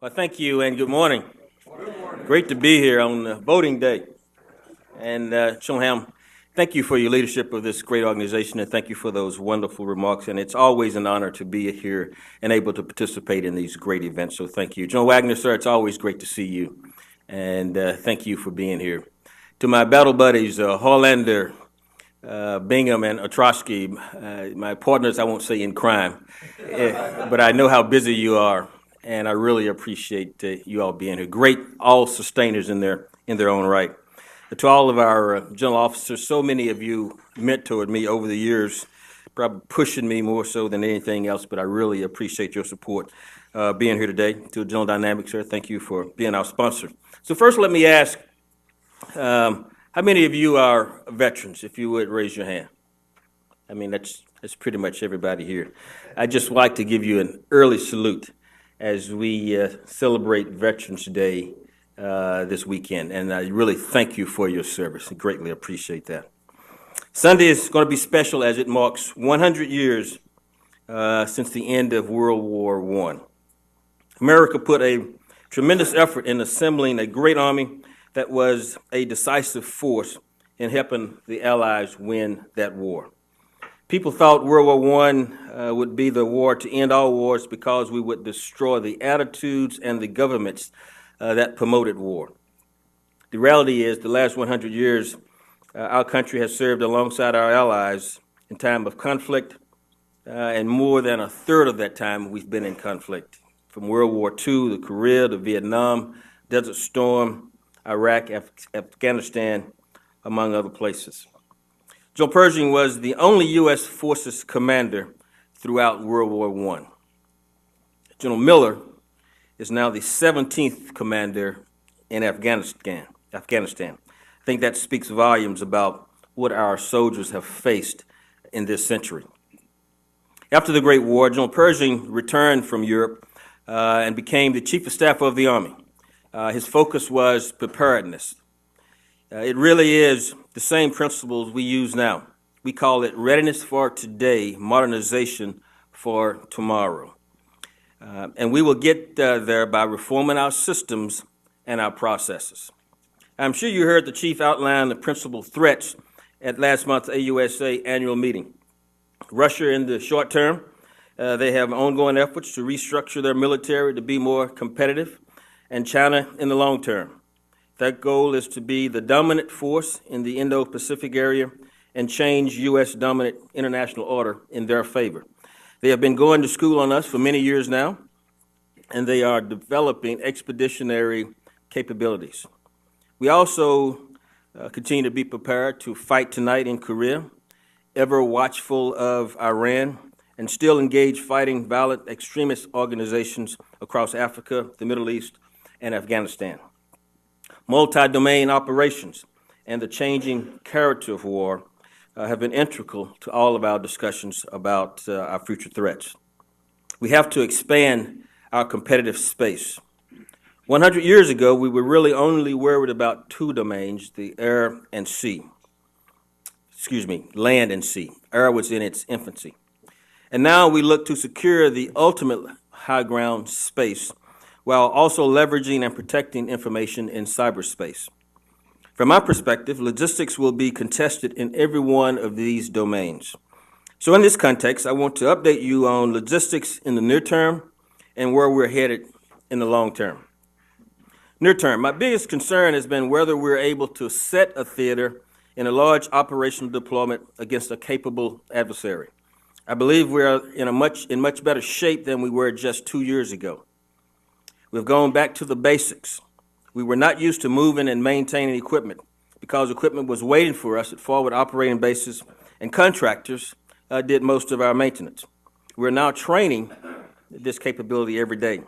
Well, thank you and good morning. Great to be here on voting day. And Chilham, thank you for your leadership of this great organization, and thank you for those wonderful remarks. And it's always an honor to be here and able to participate in these great events. So thank you. John Wagner, sir, it's always great to see you. And thank you for being here. To my battle buddies, Hollander, Bingham, and Otrosky, my partners, I won't say in crime, but I know how busy you are, and I really appreciate you all being here. Great, all sustainers in their own right. To all of our general officers, so many of you mentored me over the years, probably pushing me more so than anything else, but I really appreciate your support being here today. To General Dynamics, sir, thank you for being our sponsor. So first, let me ask, how many of you are veterans? If you would raise your hand. I mean, that's pretty much everybody here. I'd just like to give you an early salute as we celebrate Veterans Day this weekend, and I really thank you for your service. I greatly appreciate that. Sunday is going to be special as it marks 100 years since the end of World War I. America put a tremendous effort in assembling a great army that was a decisive force in helping the Allies win that war. People thought World War I would be the war to end all wars because we would destroy the attitudes and the governments that promoted war. The reality is, the last 100 years, our country has served alongside our allies in time of conflict, and more than a third of that time we've been in conflict. From World War II, the Korea, the Vietnam, Desert Storm, Iraq, Afghanistan, among other places. General Pershing was the only U.S. forces commander throughout World War I. General Miller is now the 17th commander in Afghanistan. I think that speaks volumes about what our soldiers have faced in this century. After the Great War, General Pershing returned from Europe and became the Chief of Staff of the Army. His focus was preparedness. It really is the same principles we use now. We call it readiness for today, modernization for tomorrow. And we will get there by reforming our systems and our processes. I'm sure you heard the Chief outline the principal threats at last month's AUSA annual meeting. Russia in the short term, they have ongoing efforts to restructure their military to be more competitive, and China in the long term. That goal is to be the dominant force in the Indo-Pacific area and change U.S. dominant international order in their favor. They have been going to school on us for many years now, and they are developing expeditionary capabilities. We also continue to be prepared to fight tonight in Korea, ever watchful of Iran, and still engage fighting violent extremist organizations across Africa, the Middle East, and Afghanistan. Multi-domain operations and the changing character of war have been integral to all of our discussions about our future threats. We have to expand our competitive space. 100 years ago, we were really only worried about two domains, the air and sea. Land and sea. Air was in its infancy. And now we look to secure the ultimate high ground space while also leveraging and protecting information in cyberspace. From my perspective, logistics will be contested in every one of these domains. So in this context, I want to update you on logistics in the near term and where we're headed in the long term. Near term, my biggest concern has been whether we're able to set a theater in a large operational deployment against a capable adversary. I believe we are in much better shape than we were just 2 years ago. We've gone back to the basics. We were not used to moving and maintaining equipment because equipment was waiting for us at forward operating bases, and contractors did most of our maintenance. We're now training this capability every day.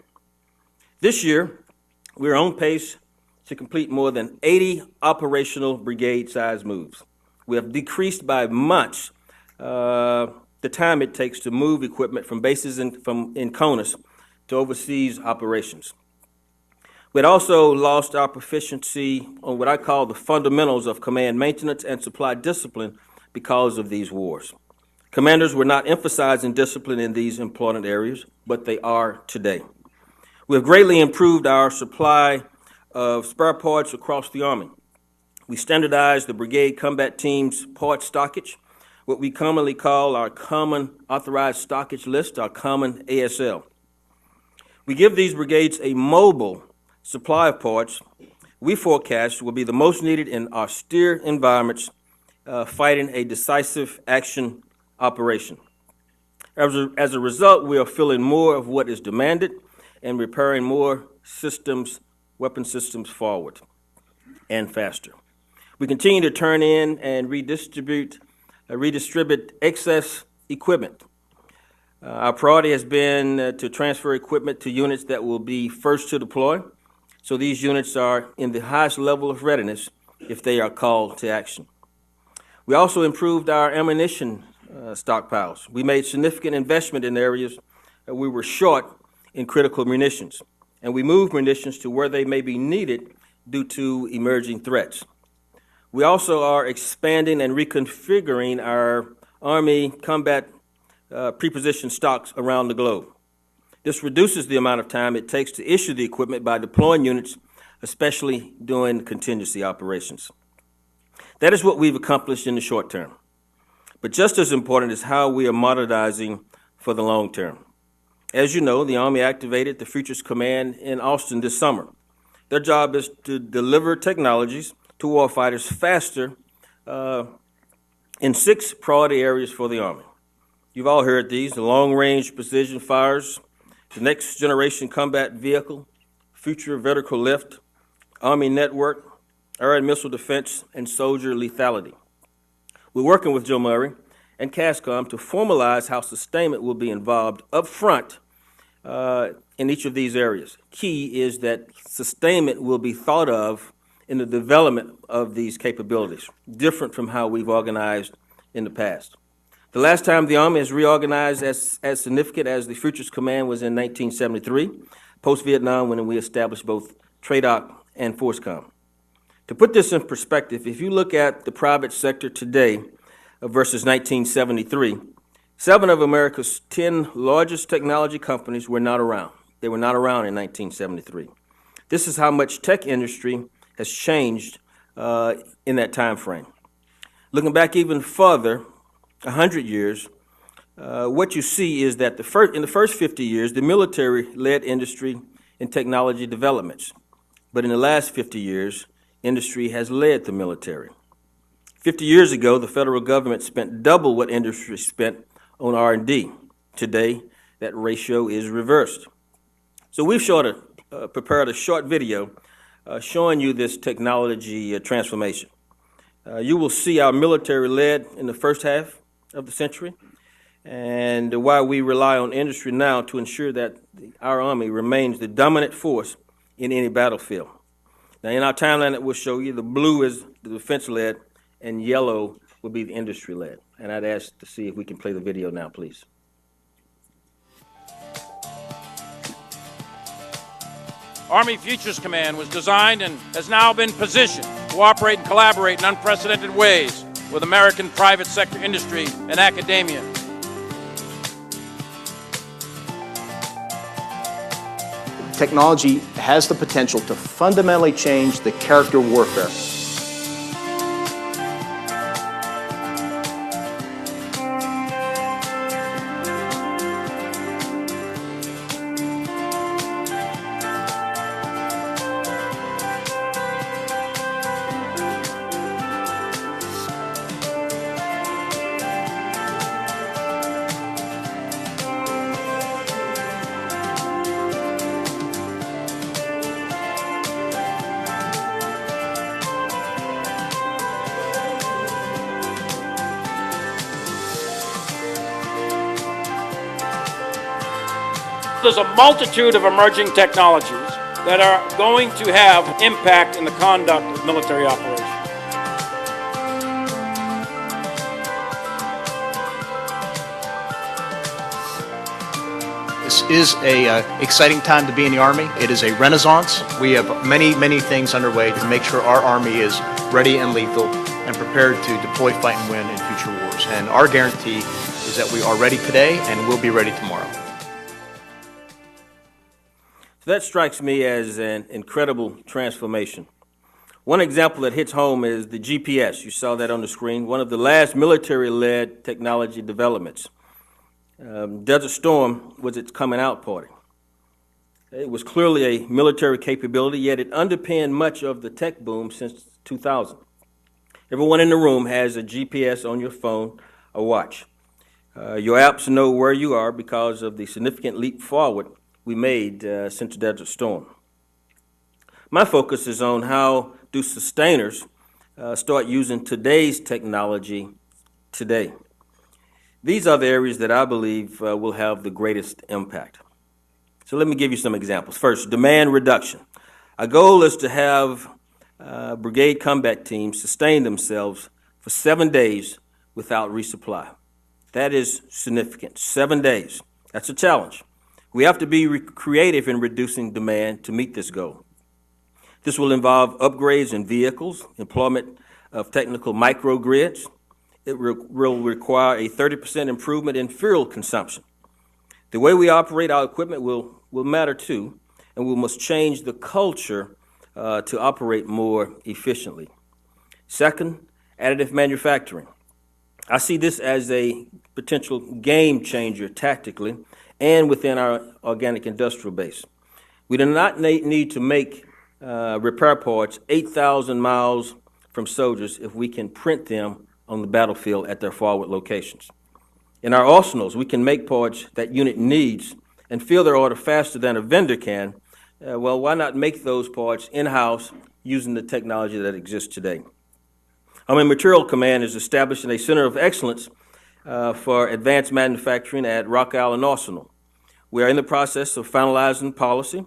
This year, we're on pace to complete more than 80 operational brigade-size moves. We have decreased by much the time it takes to move equipment from bases in CONUS to overseas operations. We had also lost our proficiency on what I call the fundamentals of command maintenance and supply discipline because of these wars. Commanders were not emphasizing discipline in these important areas, but they are today. We have greatly improved our supply of spare parts across the Army. We standardized the brigade combat team's parts stockage, what we commonly call our Common Authorized Stockage List, our Common ASL. We give these brigades a mobile supply of parts we forecast will be the most needed in austere environments fighting a decisive action operation. As a result, we are filling more of what is demanded and repairing more systems, weapon systems forward and faster. We continue to turn in and redistribute excess equipment. Our priority has been to transfer equipment to units that will be first to deploy, so these units are in the highest level of readiness if they are called to action. We also improved our ammunition stockpiles. We made significant investment in areas that we were short in critical munitions, and we moved munitions to where they may be needed due to emerging threats. We also are expanding and reconfiguring our Army combat prepositioned stocks around the globe. This reduces the amount of time it takes to issue the equipment by deploying units, especially during contingency operations. That is what we've accomplished in the short term. But just as important is how we are modernizing for the long term. As you know, the Army activated the Futures Command in Austin this summer. Their job is to deliver technologies to warfighters faster in 6 priority areas for the Army. You've all heard these: the long-range precision fires, the next generation combat vehicle, future vertical lift, Army network, air and missile defense, and soldier lethality. We're working with Joe Murray and CASCOM to formalize how sustainment will be involved up front in each of these areas. Key is that sustainment will be thought of in the development of these capabilities, different from how we've organized in the past. The last time the Army has reorganized as significant as the Futures Command was in 1973, post-Vietnam, when we established both TRADOC and FORCECOM. To put this in perspective, if you look at the private sector today versus 1973, 7 of America's 10 largest technology companies were not around. They were not around in 1973. This is how much tech industry has changed in that time frame. Looking back even further, 100 years, what you see is that in the first 50 years, the military led industry in technology developments. But in the last 50 years, industry has led the military. 50 years ago, the federal government spent double what industry spent on R&D. Today, that ratio is reversed. So we've prepared a short video showing you this technology transformation. You will see our military led in the first half of the century, and why we rely on industry now to ensure that our Army remains the dominant force in any battlefield. Now, in our timeline that we'll show you, the blue is the defense-led, and yellow will be the industry-led. And I'd ask to see if we can play the video now, please. Army Futures Command was designed and has now been positioned to operate and collaborate in unprecedented ways with American private sector industry and academia. Technology has the potential to fundamentally change the character of warfare. There's a multitude of emerging technologies that are going to have impact in the conduct of military operations. This is an exciting time to be in the Army. It is a renaissance. We have many things underway to make sure our Army is ready and lethal and prepared to deploy, fight, and win in future wars. And our guarantee is that we are ready today and will be ready tomorrow. So that strikes me as an incredible transformation. One example that hits home is the GPS. You saw that on the screen, one of the last military-led technology developments. Desert Storm was its coming out party. It was clearly a military capability, yet it underpinned much of the tech boom since 2000. Everyone in the room has a GPS on your phone or watch. Your apps know where you are because of the significant leap forward we made since Desert Storm. My focus is on how do sustainers start using today's technology today. These are the areas that I believe will have the greatest impact. So let me give you some examples. First, demand reduction. Our goal is to have brigade combat teams sustain themselves for 7 days without resupply. That is significant. 7 days. That's a challenge. We have to be creative in reducing demand to meet this goal. This will involve upgrades in vehicles, employment of technical microgrids. It will require a 30% improvement in fuel consumption. The way we operate our equipment will matter too, and we must change the culture to operate more efficiently. Second, additive manufacturing. I see this as a potential game changer tactically and within our organic industrial base. We do not need to make repair parts 8,000 miles from soldiers if we can print them on the battlefield at their forward locations. In our arsenals, we can make parts that unit needs and fill their order faster than a vendor can. Well, why not make those parts in-house using the technology that exists today? Army Material Command is establishing a center of excellence for advanced manufacturing at Rock Island Arsenal. We are in the process of finalizing policy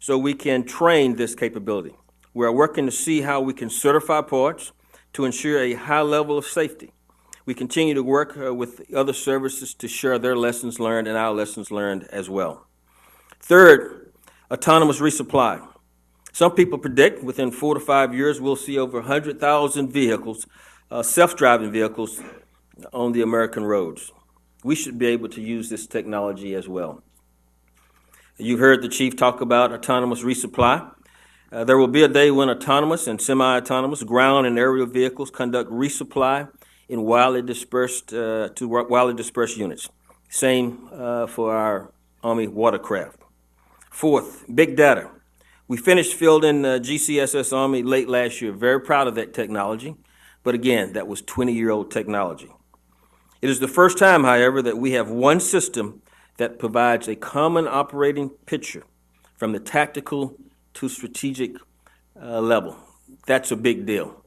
so we can train this capability. We are working to see how we can certify parts to ensure a high level of safety. We continue to work with other services to share their lessons learned and our lessons learned as well. Third, autonomous resupply. Some people predict within 4 to 5 years we'll see over 100,000 vehicles, self-driving vehicles, on the American roads. We should be able to use this technology as well. You heard the chief talk about autonomous resupply. There will be a day when autonomous and semi-autonomous ground and aerial vehicles conduct resupply in widely dispersed units. Same for our Army watercraft. Fourth, big data. We finished fielding GCSS Army late last year. Very proud of that technology. But again, that was 20-year-old technology. It is the first time, however, that we have one system that provides a common operating picture from the tactical to strategic level. That's a big deal.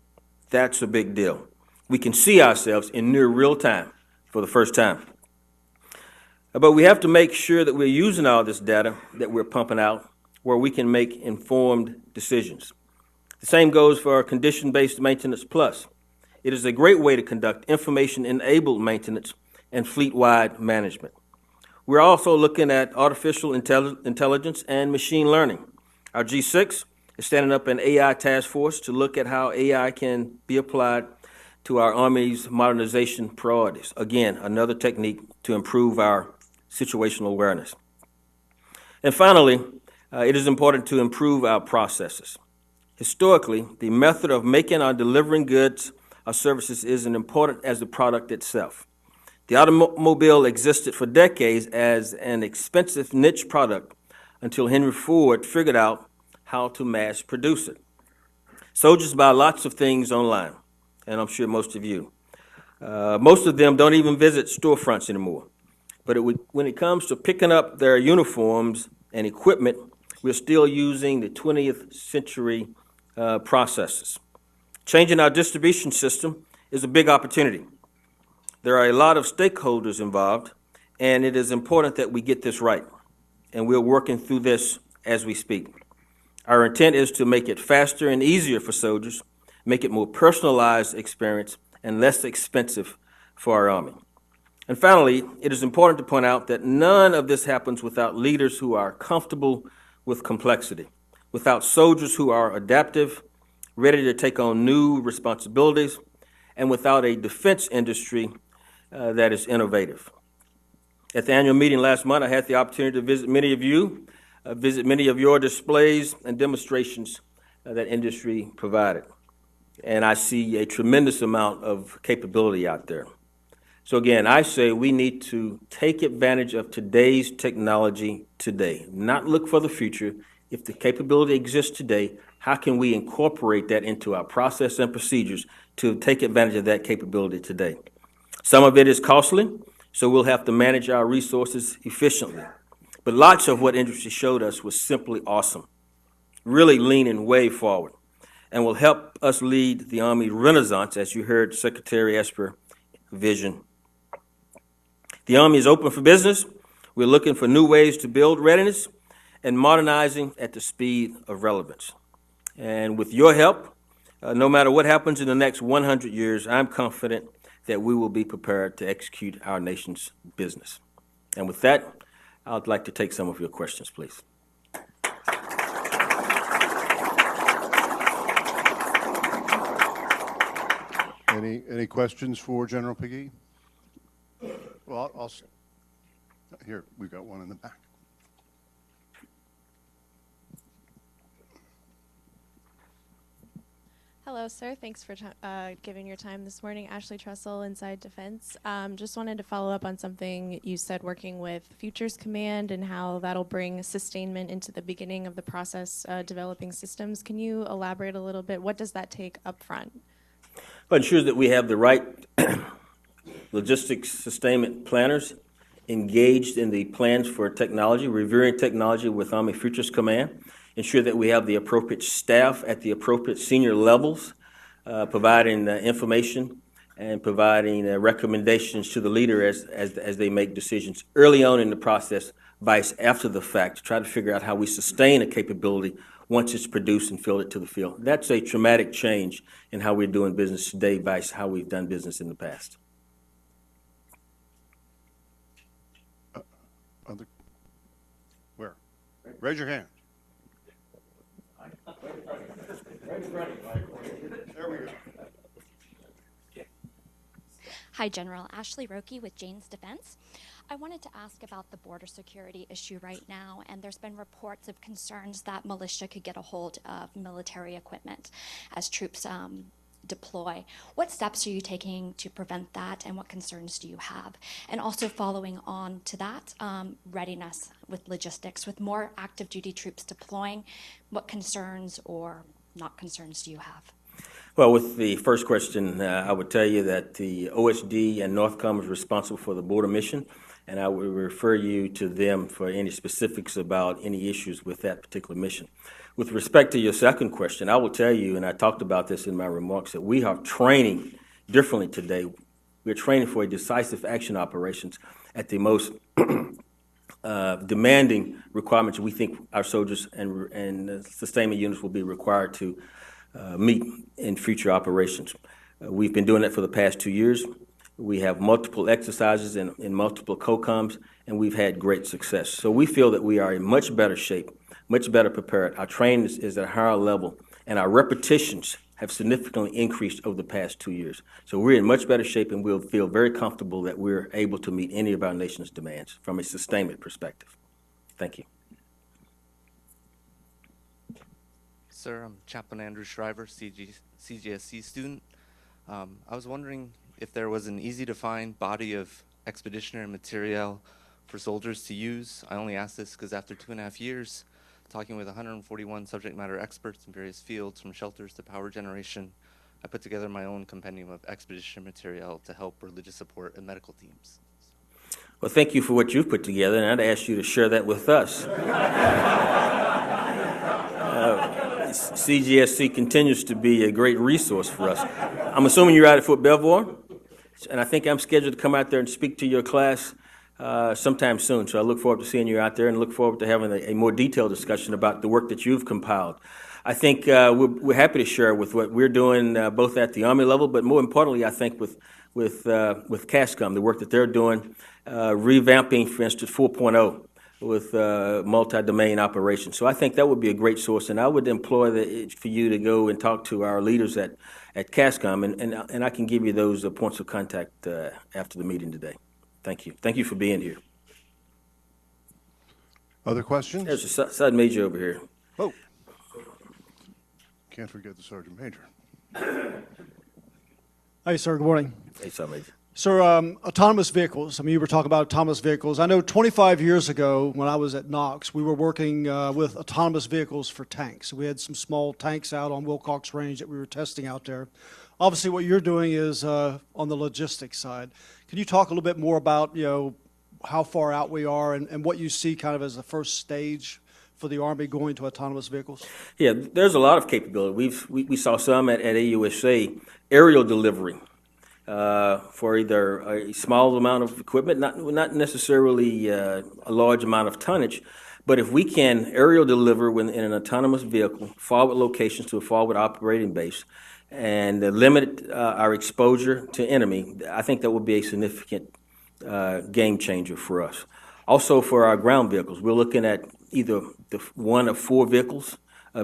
That's a big deal. We can see ourselves in near real time for the first time. But we have to make sure that we're using all this data that we're pumping out where we can make informed decisions. The same goes for our Condition-Based Maintenance Plus. It is a great way to conduct information-enabled maintenance and fleet-wide management. We're also looking at artificial intelligence and machine learning. Our G6 is standing up an AI task force to look at how AI can be applied to our Army's modernization priorities. Again, another technique to improve our situational awareness. And finally, it is important to improve our processes. Historically, the method of making or delivering goods or services is as important as the product itself. The automobile existed for decades as an expensive niche product until Henry Ford figured out how to mass produce it. Soldiers buy lots of things online, and I'm sure most of you. Most of them don't even visit storefronts anymore. But when it comes to picking up their uniforms and equipment, we're still using the 20th century processes. Changing our distribution system is a big opportunity. There are a lot of stakeholders involved, and it is important that we get this right. And we're working through this as we speak. Our intent is to make it faster and easier for soldiers, make it more personalized experience, and less expensive for our Army. And finally, it is important to point out that none of this happens without leaders who are comfortable with complexity, without soldiers who are adaptive, ready to take on new responsibilities, and without a defense industry that is innovative. At the annual meeting last month, I had the opportunity to visit many of you visit many of your displays and demonstrations that industry provided. And I see a tremendous amount of capability out there. So again, I say we need to take advantage of today's technology today, not look for the future. If the capability exists today, how can we incorporate that into our process and procedures to take advantage of that capability today? Some of it is costly, so we'll have to manage our resources efficiently. But lots of what industry showed us was simply awesome, really leaning way forward, and will help us lead the Army Renaissance, as you heard Secretary Esper vision. The Army is open for business. We're looking for new ways to build readiness and modernizing at the speed of relevance. And with your help, no matter what happens in the next 100 years, I'm confident that we will be prepared to execute our nation's business. And with that, I'd like to take some of your questions, please. Any questions for General Piggee? Well, here, we've got one in the back. Hello, sir. Thanks for giving your time this morning. Ashley Trussell, Inside Defense. Just wanted to follow up on something you said, working with Futures Command and how that'll bring sustainment into the beginning of the process, developing systems. Can you elaborate a little bit? What does that take up front? Well, ensure that we have the right logistics sustainment planners engaged in the plans for technology, reviewing technology with Army Futures Command. Ensure that we have the appropriate staff at the appropriate senior levels, providing information and providing recommendations to the leader as they make decisions early on in the process, vice after the fact, to try to figure out how we sustain a capability once it's produced and field it to the field. That's a traumatic change in how we're doing business today, vice how we've done business in the past. Where? Raise your hand. There we go. Hi, General. Ashley Roki with Jane's Defense. I wanted to ask about the border security issue right now, and there's been reports of concerns that militia could get a hold of military equipment as troops deploy. What steps are you taking to prevent that, and what concerns do you have? And also following on to that, readiness with logistics. With more active duty troops deploying, what concerns or not concerns do you have? Well, with the first question, I would tell you that the OSD and NORTHCOM is responsible for the border mission, and I would refer you to them for any specifics about any issues with that particular mission. With respect to your second question, I will tell you, and I talked about this in my remarks, that we are training differently today. We're training for decisive action operations at the most demanding requirements we think our soldiers and sustainment units will be required to meet in future operations. We've been doing that for the past 2 years. We have multiple exercises in multiple COCOMs, and we've had great success. So we feel that we are in much better shape, much better prepared. Our training is at a higher level, and our repetitions have significantly increased over the past 2 years. So we're in much better shape, and we'll feel very comfortable that we're able to meet any of our nation's demands from a sustainment perspective. Thank you. Sir, I'm Chaplain Andrew Shriver, CGSC student. I was wondering if there was an easy-to-find body of expeditionary material for soldiers to use. I only ask this because after 2.5 years, talking with 141 subject matter experts in various fields, from shelters to power generation, I put together my own compendium of expeditionary material to help religious support and medical teams. Well, thank you for what you've put together, and I'd ask you to share that with us. CGSC continues to be a great resource for us. I'm assuming you're out at Fort Belvoir, and I think I'm scheduled to come out there and speak to your class sometime soon. So I look forward to seeing you out there and look forward to having a more detailed discussion about the work that you've compiled. I think we're happy to share with what we're doing both at the Army level, but more importantly, I think with CASCOM, the work that they're doing, revamping, for instance, 4.0 with multi-domain operations. So I think that would be a great source, and I would employ for you to go and talk to our leaders at CASCOM, and I can give you those points of contact after the meeting today. Thank you. Thank you for being here. Other questions? There's a Sergeant Major over here. Oh, can't forget the Sergeant Major. Hi, sir. Good morning. Hey, Sergeant Major. Sir, autonomous vehicles. I mean, you were talking about autonomous vehicles. I know 25 years ago when I was at Knox, we were working with autonomous vehicles for tanks. We had some small tanks out on Wilcox Range that we were testing out there. Obviously, what you're doing is on the logistics side. Can you talk a little bit more about, how far out we are and what you see kind of as the first stage for the Army going to autonomous vehicles? Yeah, there's a lot of capability. We saw some at AUSA, aerial delivery for either a small amount of equipment, not necessarily a large amount of tonnage, but if we can aerial deliver in an autonomous vehicle, forward locations to a forward operating base, and limit our exposure to enemy, I think that would be a significant game changer for us. Also for our ground vehicles, we're looking at either one of 4 vehicles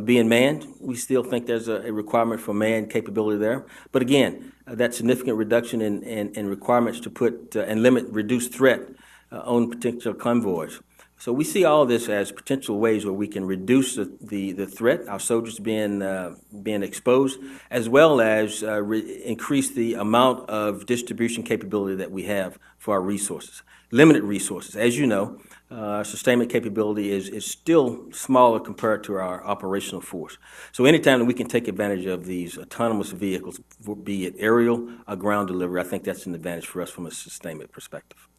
being manned. We still think there's a requirement for manned capability there. But again, that significant reduction in requirements to put and limit reduced threat on potential convoys. So we see all this as potential ways where we can reduce the threat, our soldiers being exposed, as well as increase the amount of distribution capability that we have for our resources. Limited resources. As you know, our sustainment capability is still smaller compared to our operational force. So anytime that we can take advantage of these autonomous vehicles, be it aerial or ground delivery, I think that's an advantage for us from a sustainment perspective.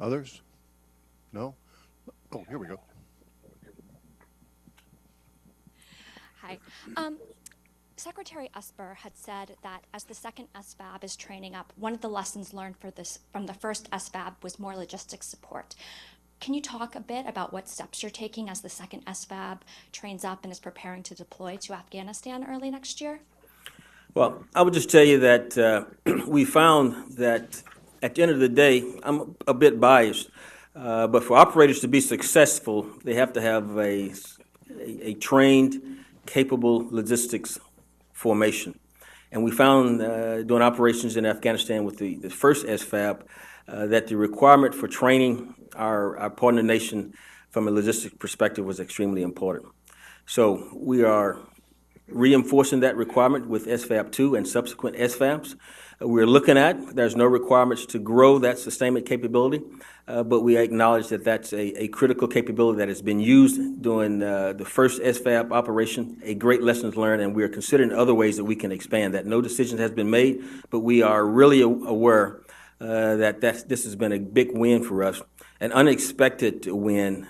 Others? No? Oh, here we go. Hi. Secretary Esper had said that as the second SFAB is training up, one of the lessons learned from the first SFAB was more logistics support. Can you talk a bit about what steps you're taking as the second SFAB trains up and is preparing to deploy to Afghanistan early next year? Well, I would just tell you that we found that at the end of the day, I'm a bit biased, but for operators to be successful, they have to have a trained, capable logistics formation. And we found doing operations in Afghanistan with the first SFAB that the requirement for training our partner nation from a logistics perspective was extremely important. So we are reinforcing that requirement with SFAB 2 and subsequent SFABs. We're looking at, there's no requirements to grow that sustainment capability, but we acknowledge that that's a critical capability that has been used during the first SFAB operation, a great lessons learned, and we are considering other ways that we can expand that. No decision has been made, but we are really aware that this has been a big win for us, an unexpected win,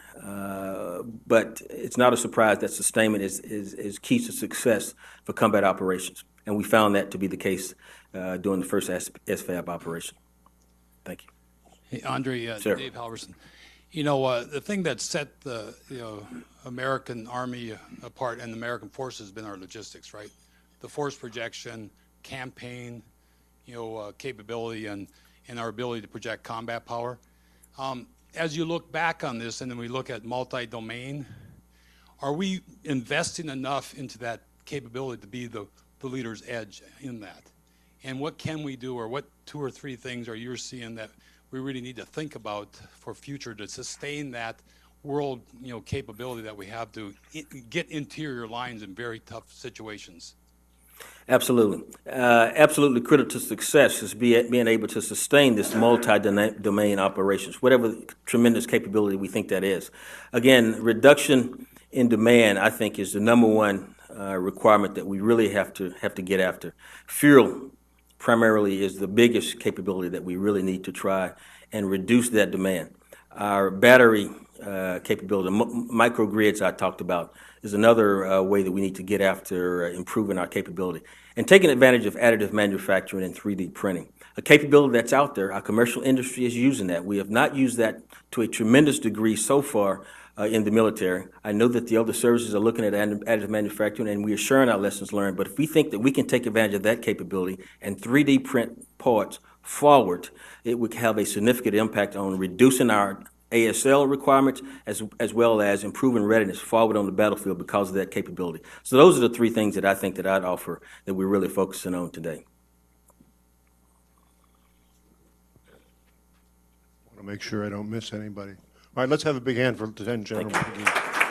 but it's not a surprise that sustainment is key to success for combat operations. And we found that to be the case during the first SFAB operation. Thank you. Hey, Aundre, Sir. Dave Halverson. The thing that set the American Army apart and the American forces has been our logistics, right? The force projection, campaign, capability, and our ability to project combat power. As you look back on this, and then we look at multi-domain, are we investing enough into that capability to be the leader's edge in that? And what can we do, or what 2 or 3 things are you seeing that we really need to think about for future to sustain that world, capability that we have to get interior lines in very tough situations? Absolutely. Absolutely critical to success is being able to sustain this multi-domain operations, whatever tremendous capability we think that is. Again, reduction in demand, I think, is the number one requirement that we really have to get after. Fuel primarily is the biggest capability that we really need to try and reduce that demand. Our battery capability, microgrids I talked about, is another way that we need to get after improving our capability. And taking advantage of additive manufacturing and 3D printing. A capability that's out there, our commercial industry is using that. We have not used that to a tremendous degree so far in the military. I know that the other services are looking at additive manufacturing, and we are sharing our lessons learned. But if we think that we can take advantage of that capability and 3D print parts forward, it would have a significant impact on reducing our ASL requirements as well as improving readiness forward on the battlefield because of that capability. So those are the 3 things that I think that I'd offer that we're really focusing on today. Want to make sure I don't miss anybody. All right, let's have a big hand for Lieutenant General Piggee.